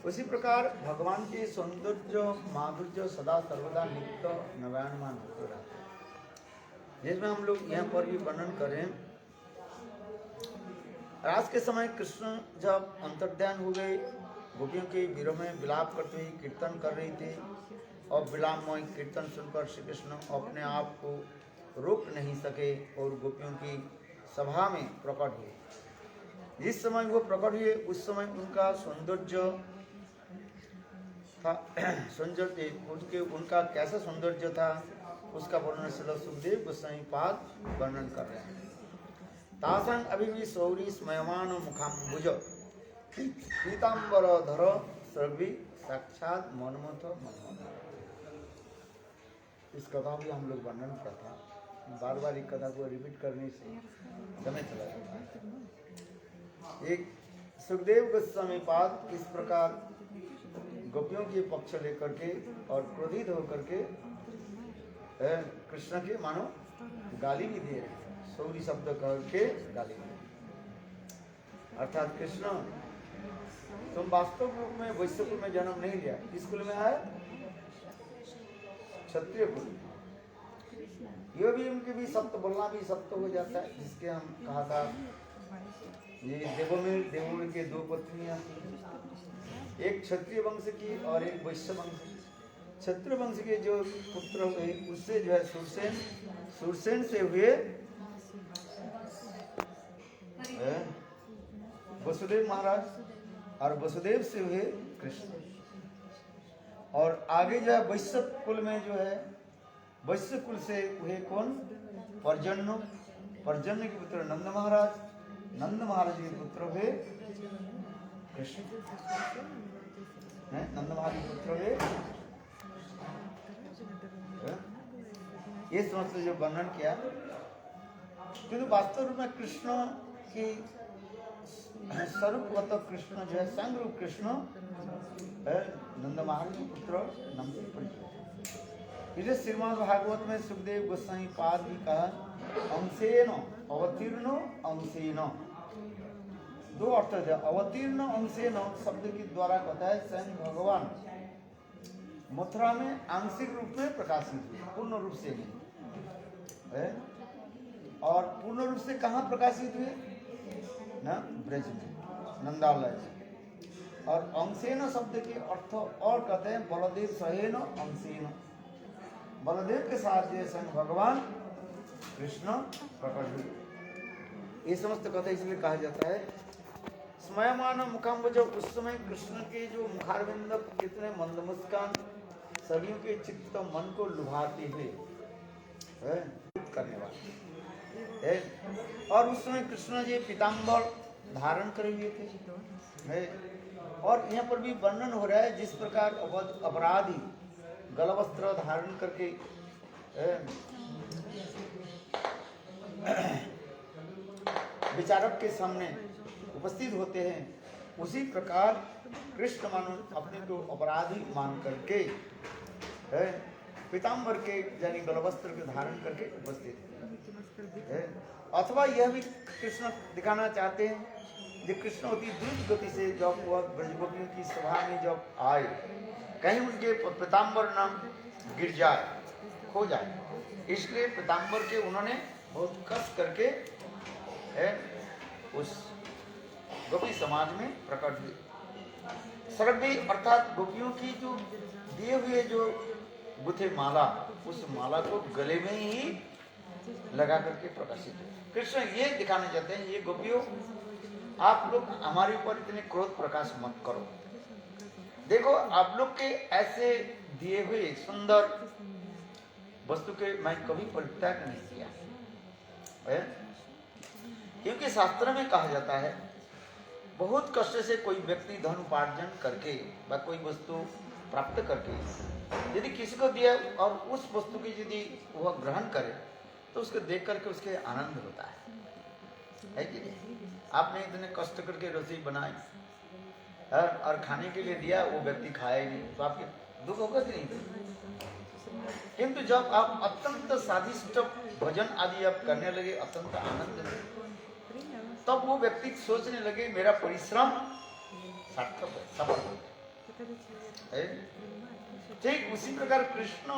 उसी प्रकार भगवान के सौंदर्य माधुर्य सदा सर्वदा नित्य नवायनमान होते रहते हैं, जिसमें हम लोग यहाँ पर भी वर्णन करें। रात के समय कृष्ण जब अंतर्ध्यान हो गए, गोपियों के विरह में विलाप करते हुए कीर्तन कर रही थी, और विलापमय कीर्तन सुनकर श्री कृष्ण अपने आप को रोक नहीं सके और गोपियों की सभा में प्रकट हुए। जिस समय वो प्रकट हुए उस समय उनका सौंदर्य था, सौंदर्य उनका कैसा सौंदर्य था उसका वर्णन श्रील सुखदेव गोस्वामी पाद वर्णन कर रहे हैं। तासंग अभिवी सौरी स्मयमान मुखाम्बुज पीताम्बर धर सर्वी साक्षात मनमथ मनमथ। इस कथा भी हम लोग वर्णन किया था, बार बार एक कथा को रिपीट करने से समय चला जाता है। एक सुखदेव गोस्वामी पाद इस प्रकार गोपियों के पक्ष लेकर के और क्रोधित होकर के कृष्ण के मानो गाली भी दे रहे, सौरी शब्द करके गाली दे, अर्थात कृष्ण तुम वास्तव रूप में वैश्य कुल में जन्म नहीं लिया, किस कुल में आए? क्षत्रिय कुल। ये भी उनके भी सत्य बोलना भी सत्य हो जाता है, जिसके हम कहा था ये देवों के दो पत्नियां थी, एक क्षत्रिय वंश की और एक वैश्य वंश की। क्षत्रिय वंश के जो पुत्र हुए उससे जो है सुरसेन से हुए वसुदेव महाराज, और वसुदेव से हुए कृष्ण। और आगे जो है वैश्य कुल में जो है वैश्य कुल से हुए कौन? पर्जन्य के पुत्र नंद महाराज, नंद महाराज के पुत्र हुए कृष्ण, नंद महाराज के पुत्र हुए। ये समझ से जो वर्णन किया, किंतु वास्तव रूप में कृष्ण की स्वरूपगत कृष्ण जो है संग रूप कृष्ण नंद महाराज के पुत्र नंद। इसलिए श्रीमद् भागवत में सुखदेव गोस्वामी पाद भी कहा अंशेन अवतीर्ण अंशेन, दो अर्थ है। अवतीर्ण अंशेन शब्द के द्वारा कहता है स्वयं भगवान मथुरा में आंशिक रूप में प्रकाशित हुए, पूर्ण रूप से नहीं। और पूर्ण रूप से कहाँ प्रकाशित हुए? ना ब्रज में, नंदालय में। और अंशेन शब्द के अर्थ और कहते हैं बलदेव सहेन अंशेन, बलदेव के साथ जो स्वयं भगवान कृष्ण प्रकट हुए। ये समस्त कथा इसलिए कहा जाता है स्मयमान मुखाम्बुज। उस समय कृष्ण के जो मुखारविंद कितने मंद मुस्कान सभी के चित्त मन को लुभाते हुए करने वाले। और उस समय कृष्ण जी पीताम्बर धारण करे हुए थे। और यहाँ पर भी वर्णन हो रहा है जिस प्रकार अपराधी गलवस्त्र धारण करके विचारक के सामने उपस्थित होते हैं, उसी प्रकार कृष्ण मानो अपने को अपराधी मान करके पीताम्बर के यानी गलवस्त्र के धारण करके उपस्थित है। अथवा यह भी कृष्ण दिखाना चाहते हैं कि कृष्ण अति द्रुत गति से जब वह ब्रजगोपियों की सभा में जब आए, कहीं उनके पीताम्बर नाम गिर जाए, खो जाए, इसलिए पीताम्बर के उन्होंने बहुत कष्ट करके उस गोपी समाज में प्रकट हुए। सरभी अर्थात गोपियों की जो दिए हुए जो गुथे माला, उस माला को गले में ही लगा करके प्रकाशित हुए। कृष्ण ये दिखाने चाहते हैं, ये गोपियों आप लोग हमारे ऊपर इतने क्रोध प्रकाश मत करो। देखो आप लोग के ऐसे दिए हुए सुंदर वस्तु के मैं कभी परित्याग नहीं किया। क्योंकि शास्त्र में कहा जाता है बहुत कष्ट से कोई व्यक्ति धन उपार्जन करके व कोई वस्तु प्राप्त करके यदि किसी को दिया और उस वस्तु की यदि वह ग्रहण करे तो उसको देख करके उसके आनंद होता है कि नहीं? आपने इतने कष्ट करके रसोई बनाई और खाने के लिए दिया, वो व्यक्ति खाए नहीं तो आपके दुख होगा कि नहीं? किंतु जब आप अत्यंत स्वादिष्ट भोजन आदि आप करने लगे, अत्यंत आनंद में, तब वो व्यक्ति सोचने लगे मेरा परिश्रम सार्थक है, सफल हो गया। ठीक उसी प्रकार कृष्ण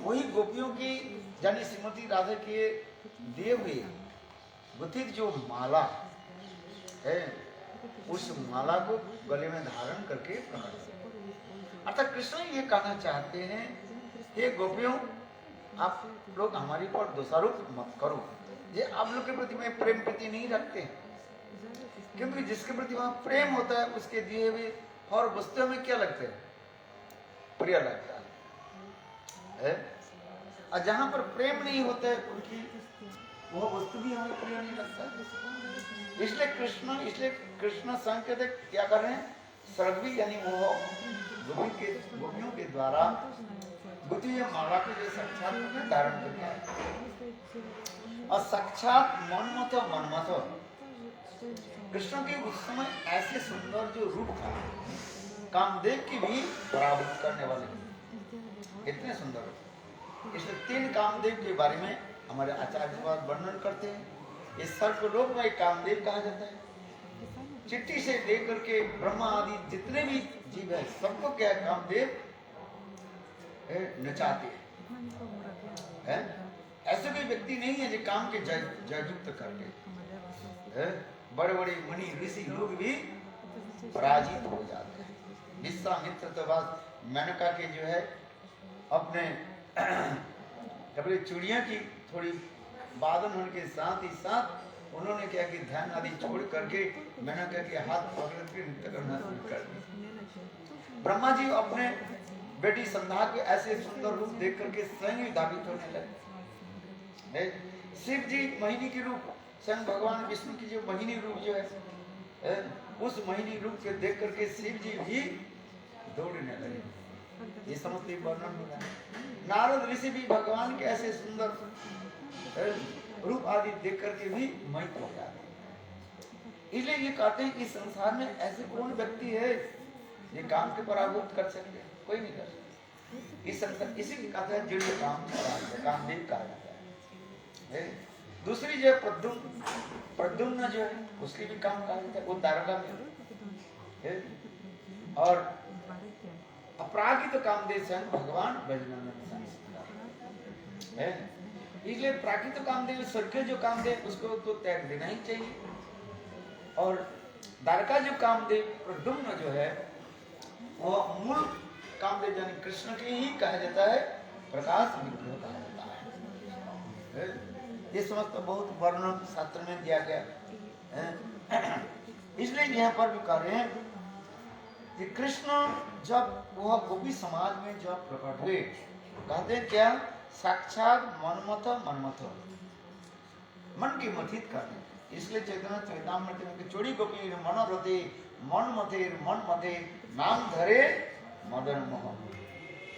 वही गोपियों की यानी श्रीमती राधा के दिए हुए गुथित जो माला है उस माला को गले में धारण करके अर्थात कृष्ण ये कहना चाहते हैं हे गोपियों आप लोग हमारी पर दोषारोप मत करो, ये आप लोग के प्रति मैं प्रेम प्रति नहीं रखते, क्योंकि जिसके प्रति वहां प्रेम होता है उसके दिए हुए और वस्तुओं में क्या लगते हैं, प्रिय लगता है। और जहां पर प्रेम नहीं होता है उनकी वह वस्तु भी हमें प्रिय नहीं लगता। इसलिए कृष्ण संकेत क्या कर रहे हैं, सर्वी यानी वो गोपियों के द्वारा बुद्धि माला के जो साक्षात में धारण करके आए और साक्षात मनमथ कृष्ण के उस समय ऐसे सुंदर जो रूप था कामदेव की भी पराभूत करने वाले इतने सुंदर रूप। इसलिए 3 कामदेव के बारे में हमारे आचार्य वर्णन करते हैं। इस सर्वलोक में कामदेव कहा जाता है। चिट्ठी से लेकर के ब्रह्मा आदि जितने भी जीव है सबको क्या कामदेव नचाते हैं। ऐसे कोई व्यक्ति नहीं है जो काम के जययुक्त करके बड़े बड़े मुनि ऋषि लोग भी पराजित हो जाते हैं। विश्वामित्र तो बाद मेनका के जो है अपने कपड़े चूड़ियां की थोड़ी बादन होने के साथ ही साथ उन्होंने क्या कि ध्यान आदि छोड़ करके मेनका के हाथ पकड़ के नृत्य करना शुरू कर दिया। ब्रह्मा जी अपने बेटी संध्या के ऐसे सुंदर रूप देख करके स्वयं धावित होने लगे। शिव जी मोहिनी के रूप स्वयं भगवान विष्णु की जो मोहिनी रूप जो है उस मोहिनी रूप के देख करके शिव जी भी दौड़ने लगे। ये समझते वर्णन होता है। नारद ऋषि भी भगवान के ऐसे सुंदर रूप आदि देख करके भी मोहित हो जाते। इसलिए ये कहते हैं कि संसार में ऐसे कौन व्यक्ति है ये काम के पराभूत कर सकते हैं, कोई नहीं कर सकता। इस संसार इसी की कहते हैं जिन कामदेव कहा जाता है। दूसरी जो प्रद्युम्न जो है उसकी भी काम कहा जाता है, वो द्वारका में है। और अपरागित कामदेव स्वयं भगवान बैजनाथ है। इसलिए प्राकृत कामदेव स्वर्गीय जो कामदेव उसको तो त्याग देना ही चाहिए। और द्वारका जो कामदेव प्रद्युम्न जो है वो मूल कामदेव यानी कृष्ण के ही कहा जाता है, प्रकाश विग्रह कहा जाता है। ये समस्त बहुत वर्णन शास्त्र में दिया गया। इसलिए यहाँ पर भी कह रहे हैं कि कृष्ण जब वह गोपी समाज में जब प्रकट हुए कहते हैं क्या, साक्षात मनमथ मन की मथित करने। इसलिए चैतन्य चैतामृत में चोरी गोपी मनोरथे मन मथे नाम धरे मदन मोहन।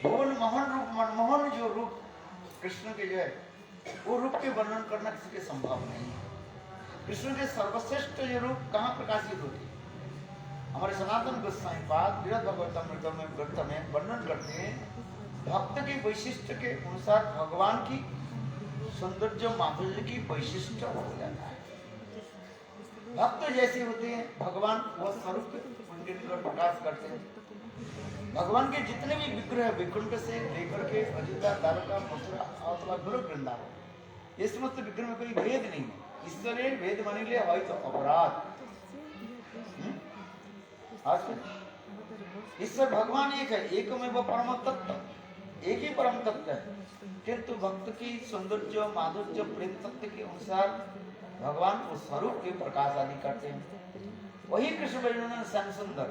भुवन मोहन रूप मनमोहन जो रूप कृष्ण के जो है वो रूप के वर्णन करना किसी के संभव नहीं है। कृष्ण के सर्वश्रेष्ठ जो रूप कहाँ प्रकाशित होते हैं, हमारे सनातन गोस्वामी पाद विरत भगवतामृत में ग्रंथ में वर्णन करते हैं। भक्त के वैशिष्ट के अनुसार भगवान की सौंदर्य माधुर्य की वैशिष्ट हो जाता है। भक्त जैसे होते हैं भगवान वह स्वरूप उनके निकट प्रकाश करते हैं। भगवान के जितने भी विग्रह वैकुंठ से लेकर के अयोध्या द्वारका मथुरा अथवा गुरु वृंदावन ये समस्त विग्रह में कोई भेद नहीं है। ईश्वरीय भेद माने लिए है तो अपराध। ईश्वर भगवान एक है, एक में वो परम तत्व एक ही परम तत्व है, किंतु भक्त की सौंदर्य माधुर्य प्रेम तत्व के अनुसार भगवान उस स्वरूप के प्रकाश आदि करते हैं। वही कृष्ण वर्णन श्याम सुंदर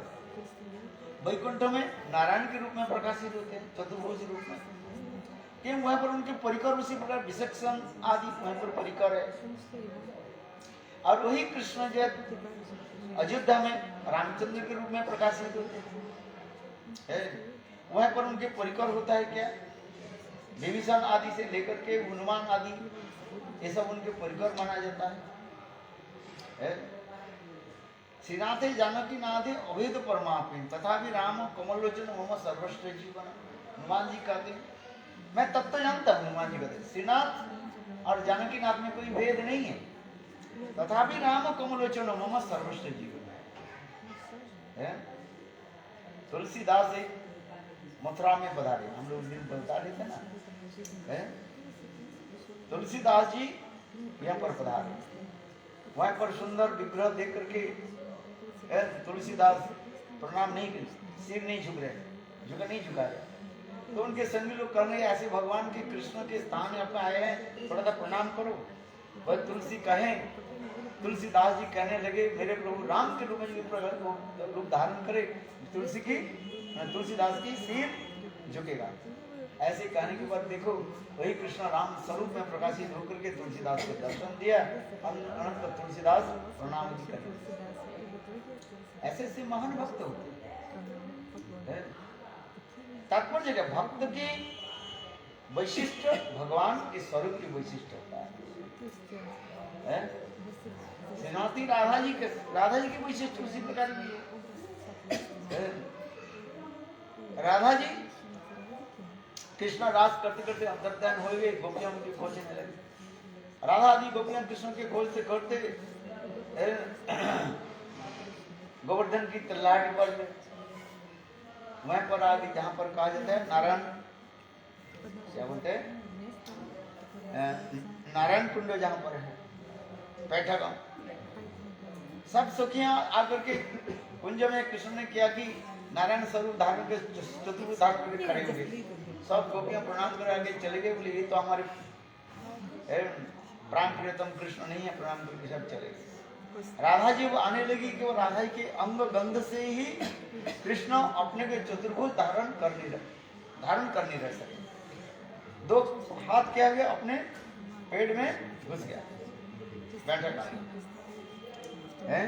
वैकुंठ में नारायण के रूप में प्रकाशित होते हैं, चतुर्भुज रूप में। क्यों वहां पर उनके परिकर उसी प्रकार विचक्षण आदि वहां पर परिकर है। और वही कृष्ण जब अयोध्या में रामचंद्र के रूप में प्रकाशित होते हैं, वहां पर उनके परिकर होता है क्या, विभीषण आदि से लेकर के हनुमान आदि ये सब उनके परिकर माना जाता है। श्रीनाथे जानकी नाथे अभेद परमात्मा तथा भी राम कमलोचन मम सर्वश्रेष्ठ जीवन। हनुमान जी कहते हैं मैं तब तो जानता हूँ, हनुमान जी कहते श्रीनाथ और जानकी नाथ में कोई भेद नहीं है, तथा भी राम कमलोचन मम सर्वश्रेष्ठ जीवन है। तुलसीदास एक मथुरा में पधारे, हम लोग उस दिन बता रहे थे ना, तुलसीदास जी यहाँ पर पधारे, वहां पर सुंदर विग्रह देख करके तुलसीदास प्रणाम नहीं, सिर नहीं झुक रहे, नहीं झुका रहे, तो उनके संगी लोग कहने ऐसे भगवान के कृष्ण के स्थान में अपना आए हैं, थोड़ा सा प्रणाम करो। वह तुलसी कहें, तुलसीदास जी कहने लगे मेरे प्रभु राम के रूप में रूप धारण करे, तुलसीदास की सिर झुकेगा। ऐसे कहने के बाद देखो वही कृष्ण राम स्वरूप में प्रकाशित होकर के तुलसीदास को दर्शन दिया, अनंत तुलसीदास प्रणाम जी करे। ऐसे ऐसे महान भक्त होते हैं। तात्पर्य क्या, भक्त की वैशिष्ट भगवान के स्वरूप की वैशिष्ट होता है। श्रीमती राधा जी की वैशिष्ट उसी प्रकार की है। राधा जी कृष्ण राज करते करते अंतर्ध्यान हो गए, गोपियां उनके खोजने लगे। राधा आदि गोपियां कृष्ण के खोजते करते गोवर्धन की तलवार पर वहां पर आदि जहां पर कहा जाता है नारायण, क्या बोलते हैं, नारायण कुंड जहां पर है बैठा गांव, सब सखियां आकर के कुंज में कृष्ण ने किया कि नारायण स्वरूप धारण के चतुर्भुज धारण करके खड़े हो गए। सब गोपियां प्रणाम कर आगे चले गए, बोले ये तो हमारे प्राण प्रियतम कृष्ण नहीं है, प्रणाम करके सब चले गए। राधा जी वो आने लगी कि वो राधा जी के अंग गंध से ही कृष्ण अपने के चतुर्भुज धारण कर नहीं रह सके। दो हाथ क्या गया अपने पेट में घुस गया, बैठा है,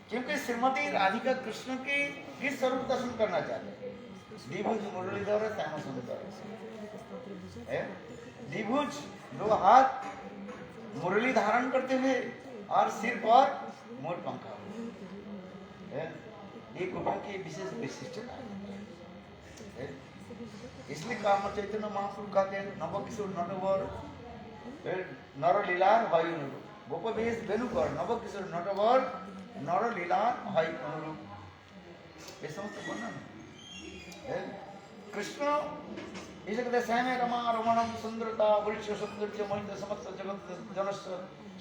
क्योंकि श्रीमती राधिका कृष्ण के किस स्वरूप दर्शन करना चाहते हैं। द्विभुज मुरलीधर श्याम सुंदर, द्विभुज दो हाथ मुरली धारण करते हुए और सिर पर मोर पंखा, ये गोपियों की विशेष विशिष्टता है। इसलिए काम चैतन्य महाप्रभु कहते हैं नव किशोर नटवर नर लीलार वायु गोप वेश वेणुकर नव किशोर नटवर नर लीलार वायु अनुरूप, ये समस्त वर्णन है। कृष्ण इसे कहते श्याम रमा रमणम सुंदरता वृक्ष सौंदर्य मोहित समस्त जगत जनस्य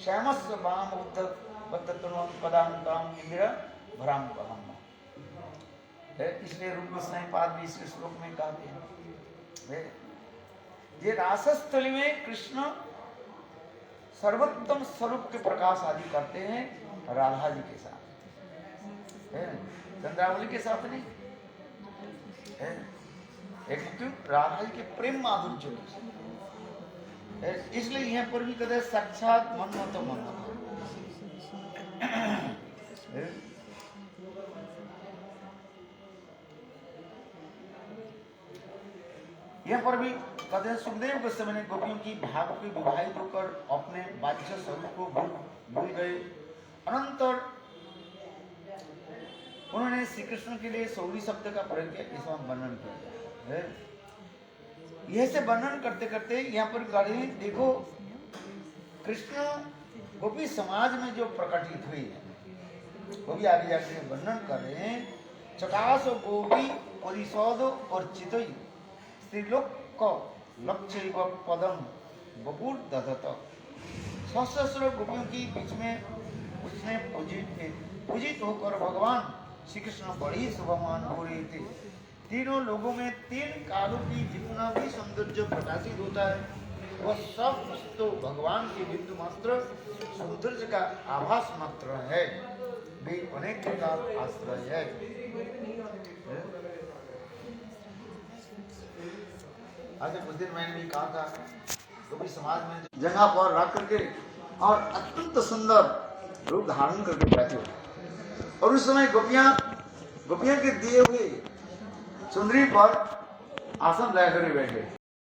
श्यामस्य वाम उद्धत पदांताम इंदिरा भराम कहम, इसलिए रूप गोस्वामी पाद भी इसके श्लोक में कहते हैं ये रासस्थली में कृष्ण सर्वोत्तम स्वरूप के प्रकाश आदि करते हैं राधा जी के साथ, चंद्रावली के साथ नहीं है। एक क्यों राधा जी के प्रेम माधुर्य, इसलिए यहाँ पर भी कहते साक्षात मन्मथ मन्मथ। यहाँ पर भी कहते हैं सुखदेव गोस्वामी ने गोपियों की भाव के विवाहित होकर अपने बाह्य स्वरूप को भूल गए। अनंतर उन्होंने श्री कृष्ण के लिए सौरी शब्द का प्रयोग किया, इसका वर्णन किया है। यह से वर्णन करते करते यहाँ पर करें देखो कृष्ण गोपी समाज में जो प्रकटित हुई है वो भी आगे जाके वर्णन कर रहे हैं। चकास गोपी परिषद और चितई स्त्रीलोक लक्ष्य पदम बपुर दधत, सहस्र गोपियों की बीच में उसने पूजित होकर भगवान श्री कृष्ण बड़ी शुभमान हो रहे थे। तीनों लोगों में तीन कालों की जितना भी सौंदर्य प्रकाशित होता है वह सब तो भगवान के बिंदु मात्र सौंदर्य का आभास मात्र है, वे अनेक प्रकार आश्रय है। आज कुछ दिन मैंने भी कहा था गोपी समाज में जगह पर रख करके और अत्यंत सुंदर रूप धारण करके बैठे हो, और उस समय गोपियां के दिए हुए सुंदरी पर आसन लगा कर बैठे।